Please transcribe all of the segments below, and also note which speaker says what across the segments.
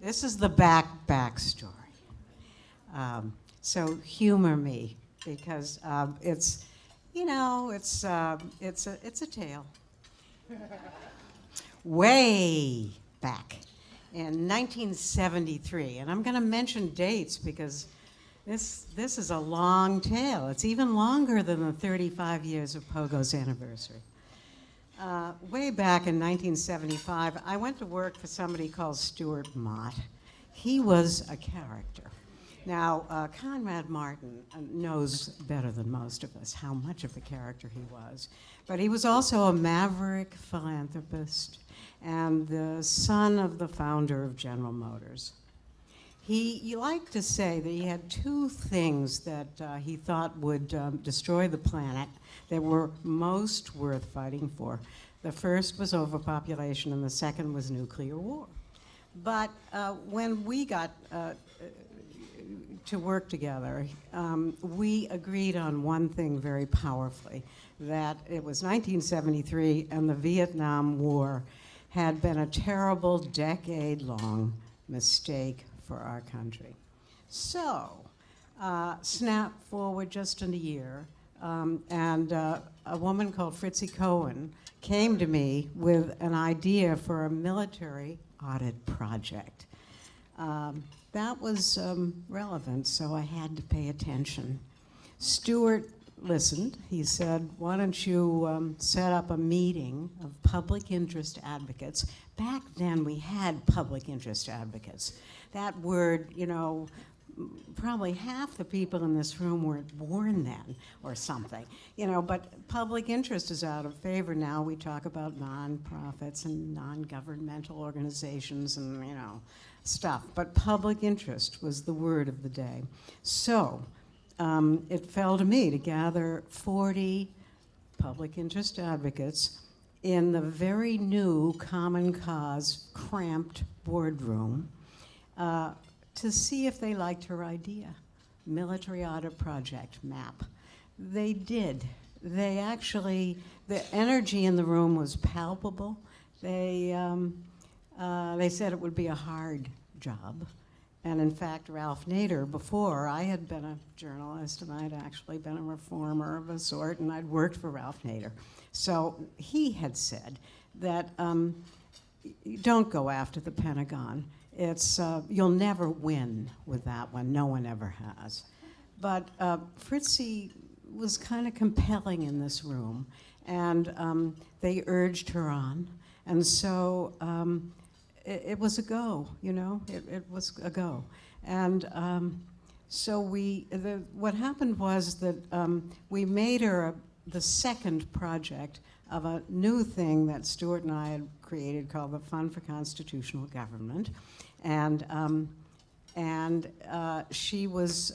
Speaker 1: This is the backstory. So humor me, because it's, it's a tale. Way back in 1973, and I'm going to mention dates because this is a long tale. It's even longer than the 35 years of POGO's anniversary. Way back in 1975, I went to work for somebody called Stuart Mott. He was a character. Now, Conrad Martin knows better than most of us how much of a character he was, but he was also a maverick philanthropist and the son of the founder of General Motors. He liked to say that he had two things that he thought would destroy the planet that were most worth fighting for. The first was overpopulation, and the second was nuclear war. But when we got to work together, we agreed on one thing very powerfully, that it was 1973 and the Vietnam War had been a terrible decade-long mistake for our country. So, snap forward just in a year, and a woman called Fritzie Cohen came to me with an idea for a military audit project. That was relevant, so I had to pay attention. Stuart listened. He said, why don't you set up a meeting of public interest advocates? Back then, we had public interest advocates. That word, probably half the people in this room weren't born then or something, but public interest is out of favor now. We talk about nonprofits and non-governmental organizations and, stuff, but public interest was the word of the day. So it fell to me to gather 40 public interest advocates in the very new Common Cause cramped boardroom to see if they liked her idea, military audit project, MAP. They did. They actually, the energy in the room was palpable. They said it would be a hard job. And in fact, Ralph Nader, before, I had been a journalist and I'd actually been a reformer of a sort, and I'd worked for Ralph Nader. So he had said that don't go after the Pentagon. It's, you'll never win with that one. No one ever has. But Fritzie was kind of compelling in this room, and they urged her on. And so it was a go, it was a go. And so what happened was that we made her the second project of a new thing that Stuart and I had created called the Fund for Constitutional Government. And she was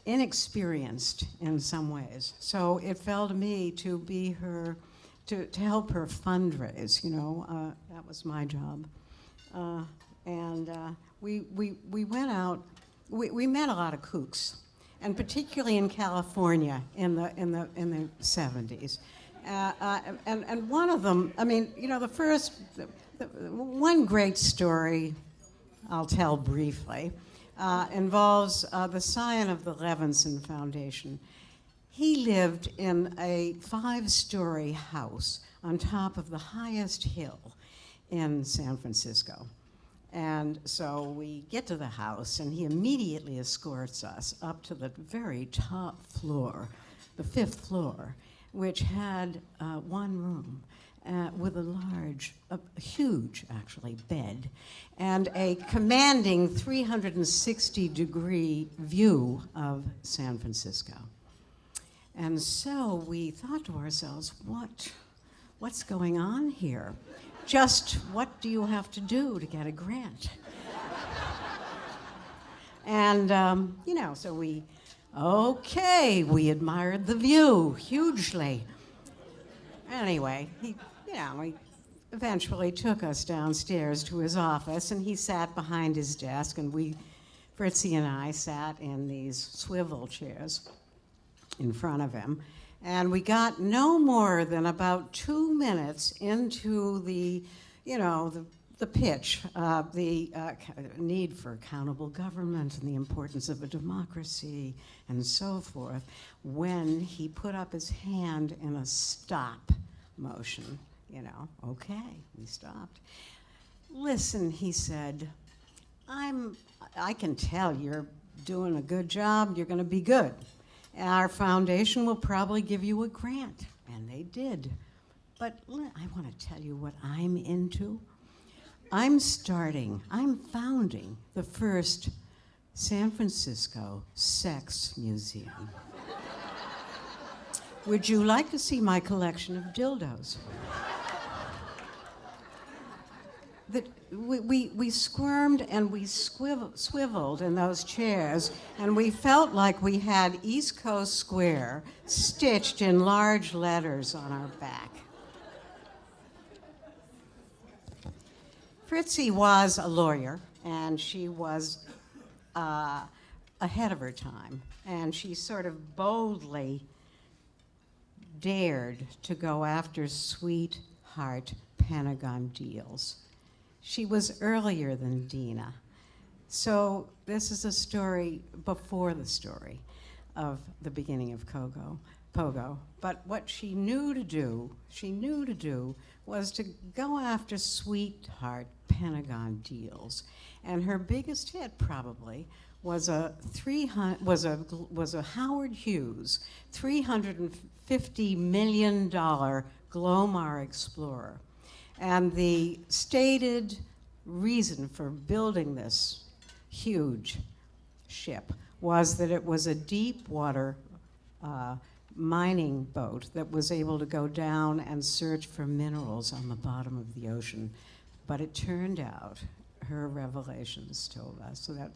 Speaker 1: inexperienced in some ways. So it fell to me to be her, to help her fundraise, that was my job. We went out, we met a lot of kooks, and particularly in California in the 70s. And one of them, one great story I'll tell briefly involves the scion of the Levinson Foundation. He lived in a 5-story house on top of the highest hill in San Francisco. And so we get to the house, and he immediately escorts us up to the very top floor, the 5th floor, which had one room with a huge, actually, bed, and a commanding 360-degree view of San Francisco. And so we thought to ourselves, what's going on here? Just what do you have to do to get a grant? And, so we admired the view hugely. Anyway, he eventually took us downstairs to his office, and he sat behind his desk, and Fritzie and I sat in these swivel chairs in front of him. And we got no more than about 2 minutes into the you know, the pitch, the need for accountable government and the importance of a democracy and so forth, when he put up his hand in a stop motion, you know, okay, we stopped. Listen, he said, I can tell you're doing a good job, you're gonna be good. Our foundation will probably give you a grant, and they did. But I wanna tell you what I'm into. I'm founding the first San Francisco sex museum. Would you like to see my collection of dildos? We squirmed and we swiveled in those chairs, and we felt like we had East Coast Square stitched in large letters on our back. Fritzie was a lawyer, and she was ahead of her time, and she sort of boldly dared to go after sweetheart Pentagon deals. She was earlier than Dina. So this is a story before the story of the beginning of POGO. But what she knew to do was to go after sweetheart Pentagon deals. And her biggest hit probably was a Howard Hughes $350 million Glomar Explorer. And the stated reason for building this huge ship was that it was a deep water mining boat that was able to go down and search for minerals on the bottom of the ocean. But it turned out, her revelations told us, that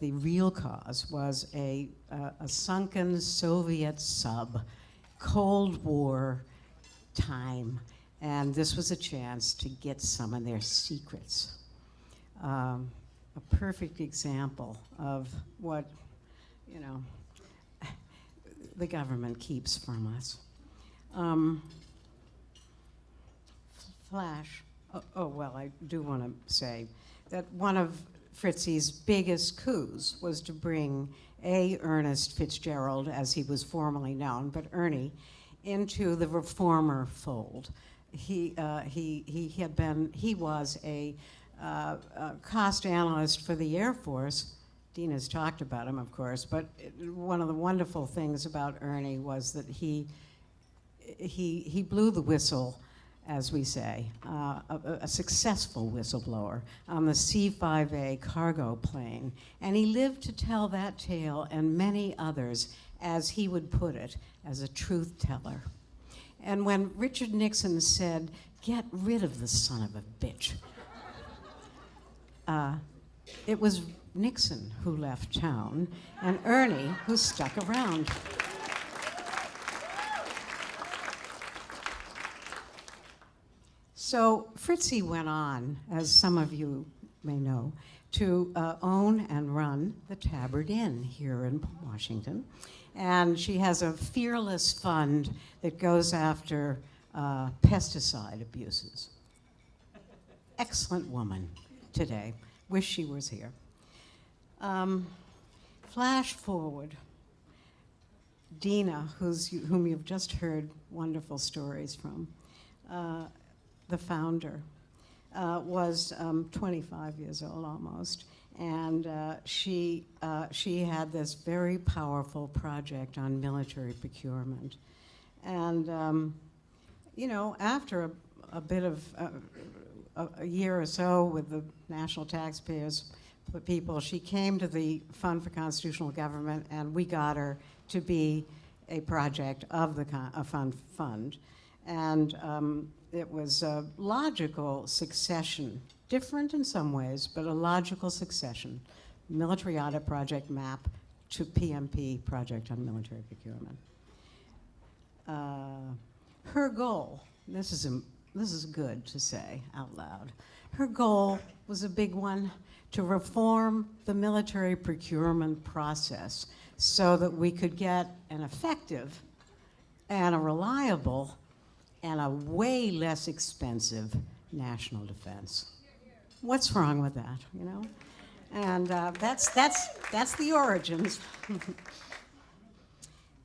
Speaker 1: the real cause was a sunken Soviet sub, Cold War time. And this was a chance to get some of their secrets. A perfect example of what, you know, the government keeps from us. Flash. Well, I do want to say that one of Fritzie's biggest coups was to bring Ernest Fitzgerald, as he was formerly known, but Ernie, into the reformer fold. He was a cost analyst for the Air Force. Dina's talked about him, of course, but one of the wonderful things about Ernie was that he blew the whistle, as we say, a successful whistleblower on the C-5A cargo plane. And he lived to tell that tale and many others, as he would put it, as a truth teller. And when Richard Nixon said, "Get rid of the son of a bitch," it was Nixon who left town and Ernie who stuck around. So Fritzie went on, as some of you may know, to own and run the Tabard Inn here in Washington. And she has a fearless fund that goes after pesticide abuses. Excellent woman today. Wish she was here. Flash forward. Dina, whom you've just heard wonderful stories from, the founder, was 25 years old almost. And she had this very powerful project on military procurement. And, you know, after a bit of a year or so with the national taxpayers people, she came to the Fund for Constitutional Government, and we got her to be a project of the fund. And it was a logical succession, different in some ways, but a logical succession. Military Audit Project MAP to PMP, Project on Military Procurement. Her goal, this is good to say out loud, her goal was a big one: to reform the military procurement process so that we could get an effective and a reliable and a way less expensive national defense. What's wrong with that, you know? And that's the origins.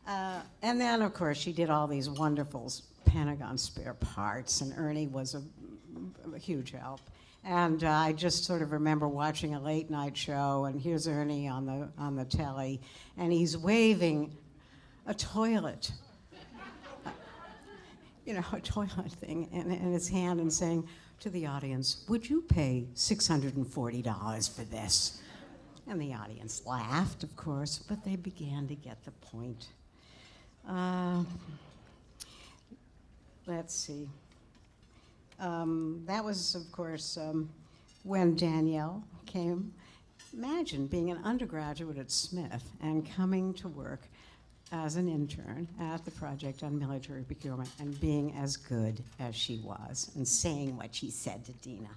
Speaker 1: And then, of course, she did all these wonderful Pentagon spare parts, and Ernie was a huge help. And I just sort of remember watching a late night show, and here's Ernie on the telly, and he's waving a toilet, you know, a toilet thing in his hand, and saying to the audience, "Would you pay $640 for this?" And the audience laughed, of course, but they began to get the point. Let's see. That was, of course, when Danielle came. Imagine being an undergraduate at Smith and coming to work as an intern at the Project on Military Procurement and being as good as she was and saying what she said to Dina.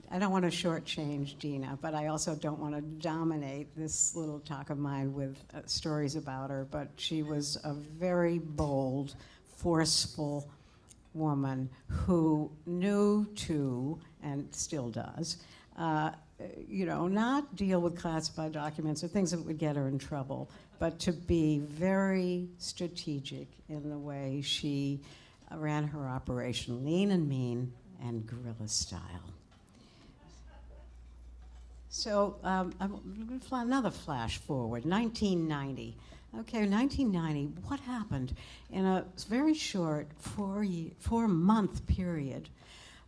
Speaker 1: I don't want to shortchange Dina, but I also don't want to dominate this little talk of mine with stories about her, but she was a very bold, forceful woman who knew to, and still does, you know, not deal with classified documents or things that would get her in trouble, but to be very strategic in the way she ran her operation, lean and mean and guerrilla style. So I'm going to fly another flash forward, 1990. Okay, 1990, what happened? In a very short 4-month period,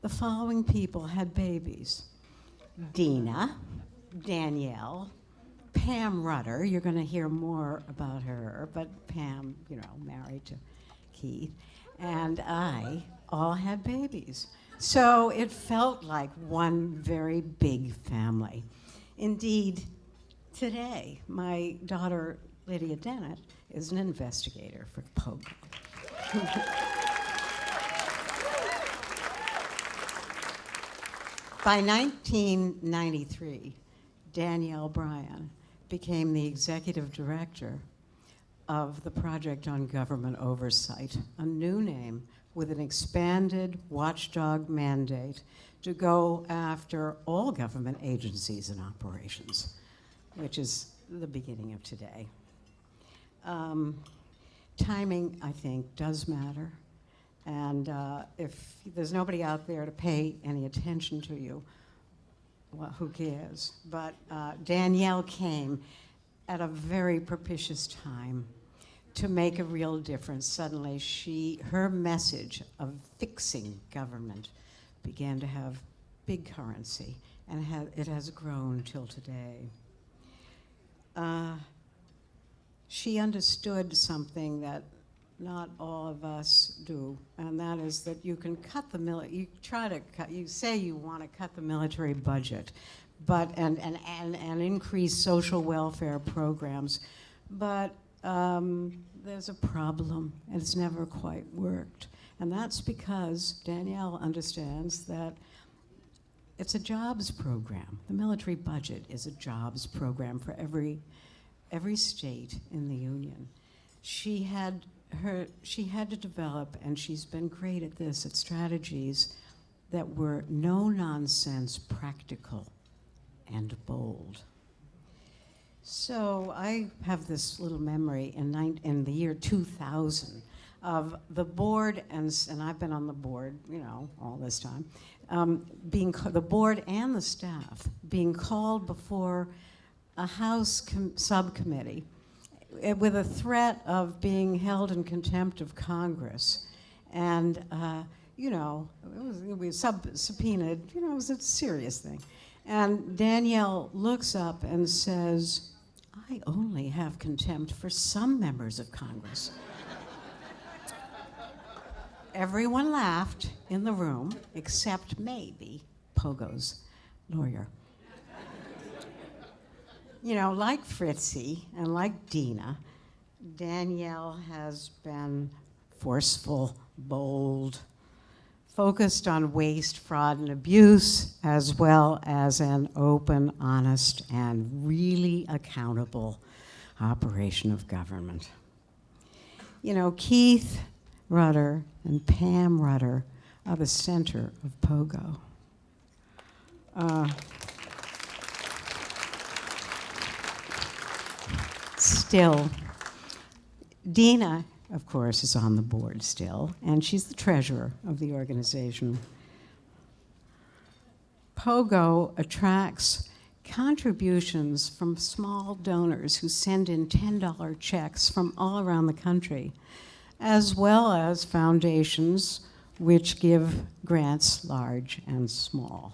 Speaker 1: the following people had babies. Dina, Danielle, Pam Rudder, you're going to hear more about her, but Pam, you know, married to Keith, and I all had babies. So it felt like one very big family. Indeed, today, my daughter, Lydia Dennett, is an investigator for POGO. By 1993, Danielle Bryan became the executive director of the Project on Government Oversight, a new name with an expanded watchdog mandate to go after all government agencies and operations, which is the beginning of today. Timing, I think, does matter. And if there's nobody out there to pay any attention to you, well, who cares? But Danielle came at a very propitious time to make a real difference. Suddenly, her message of fixing government began to have big currency, and it has grown till today. She understood something that not all of us do, and that is that you can cut you say you want to cut the military budget, but and increase social welfare programs, but there's a problem, and it's never quite worked. And that's because Danielle understands that it's a jobs program. The military budget is a jobs program for every state in the Union. She had to develop, and she's been great at this, at strategies that were no-nonsense, practical, and bold. So I have this little memory in the year 2000 of the board, and I've been on the board, you know, all this time, the board and the staff being called before a House subcommittee with a threat of being held in contempt of Congress. And, you know, it was subpoenaed, you know, it was a serious thing. And Danielle looks up and says, "I only have contempt for some members of Congress." Everyone laughed in the room, except maybe Pogo's lawyer. You know, like Fritzy and like Dina, Danielle has been forceful, bold, focused on waste, fraud, and abuse, as well as an open, honest, and really accountable operation of government. You know, Keith Rudder and Pam Rudder are the center of POGO. Still, Dina, of course, is on the board still, and she's the treasurer of the organization. POGO attracts contributions from small donors who send in $10 checks from all around the country, as well as foundations which give grants large and small.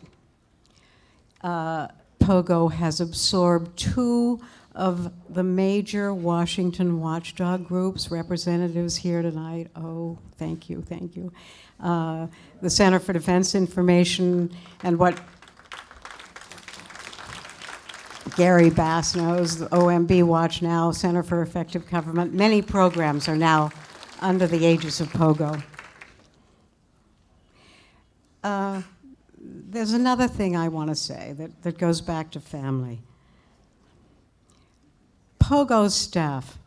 Speaker 1: POGO has absorbed 2 of the major Washington watchdog groups, representatives here tonight. Oh, thank you, thank you. The Center for Defense Information, and what Gary Bass knows, the OMB Watch Now, Center for Effective Government. Many programs are now under the aegis of POGO. There's another thing I want to say that goes back to family. POGO staff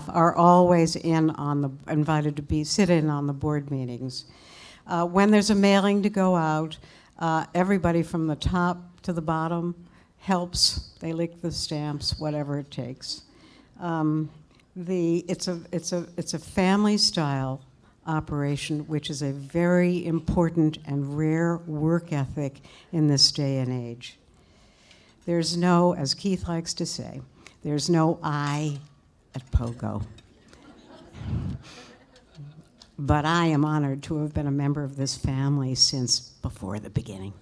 Speaker 1: are always invited to sit in on the board meetings. When there's a mailing to go out, everybody from the top to the bottom helps. They lick the stamps, whatever it takes. It's a family-style operation, which is a very important and rare work ethic in this day and age. There's no, as Keith likes to say, there's no I at POGO. But I am honored to have been a member of this family since before the beginning.